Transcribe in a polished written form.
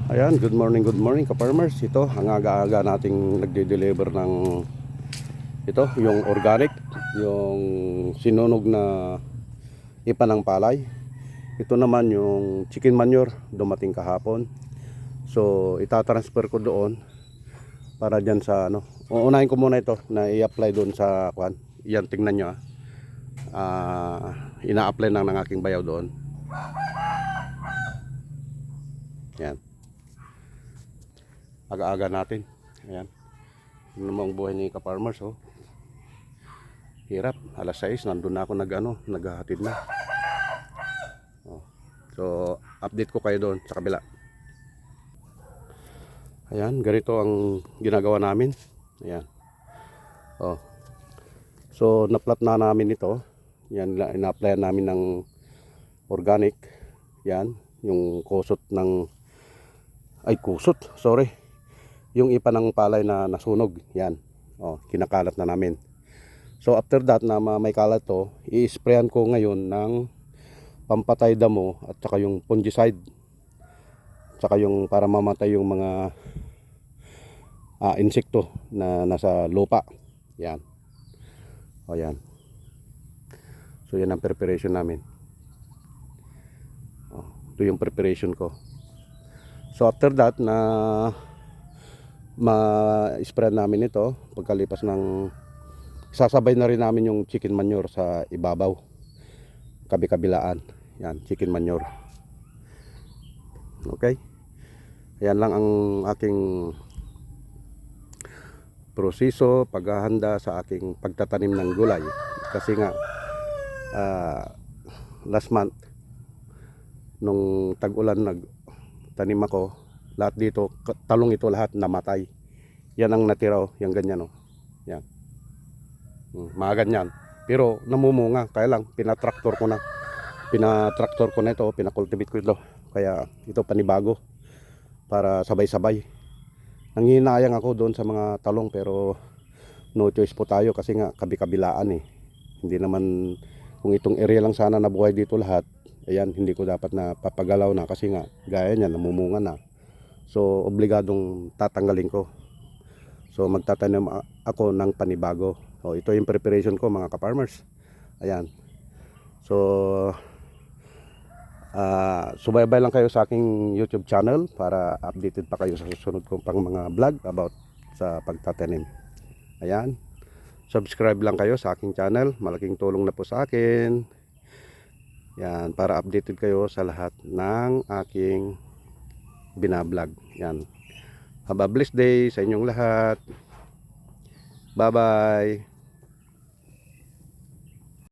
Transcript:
Ayan, good morning ka-farmers. Ito, ang aga-aga nating nagde-deliver ng ito, yung organic, yung sinunog na ipa ng palay. Ito naman yung chicken manure, dumating kahapon. So, itatransfer ko doon para dyan sa ano. Uunahin ko muna ito na i-apply doon sa kwan. Yan, tingnan nyo ina-apply ng aking bayaw doon. Yan. Aga-aga natin. Ayan. Yun naman ang buhay ni ka-farmers, oh. Hirap. Alas 6 nandun na ako naghahatid na. Oh. So, update ko kayo doon sa kabila. Ayan, ganito ang ginagawa namin. Ayan. Oh. So, naplat na namin ito. Yan, ina-apply namin ng organic. Yan, yung sorry. Yung ipa ng palay na nasunog. Yan. Oh, kinakalat na namin. So after that na may kalat to, i-sprayan ko ngayon ng pampatay damo at saka yung fungicide. Saka yung para mamatay yung mga insekto na nasa lupa. Yan. O yan. So yan ang preparation namin. Oh, ito yung preparation ko. So after that na ma-spray namin ito, pagkalipas ng sasabay na rin namin yung chicken manure sa ibabaw, kabi-kabilaan. Yan, chicken manure. Okay, yan lang ang aking proseso paghahanda sa aking pagtatanim ng gulay. Kasi nga last month nung tag-ulan nagtanim ako, lahat dito, talong ito lahat namatay. Yan ang natira, yung ganyan, oh. Yan. Mga ganyan. Pero namumunga, kaya lang pinatraktor ko na. Pinatraktor ko na ito, pinakultivate ko ito. Kaya ito panibago para sabay-sabay. Nanghihinayang ako doon sa mga talong pero no choice po tayo kasi nga kabi-kabilaan eh. Hindi naman, kung itong area lang sana nabuhay dito lahat, ayan, hindi ko dapat na papagalaw na kasi nga gaya niya namumunga na. So obligadong tatanggalin ko. So magtatanim ako ng panibago. So ito yung preparation ko mga ka-farmers. Ayan. So subaybay lang kayo sa aking YouTube channel para updated pa kayo sa susunod kong pang mga vlog about sa pagtatanim. Ayan. Subscribe lang kayo sa aking channel. Malaking tulong na po sa akin. Yan, para updated kayo sa lahat ng aking binablog. Yan. Have a blessed day sa inyong lahat. Bye bye.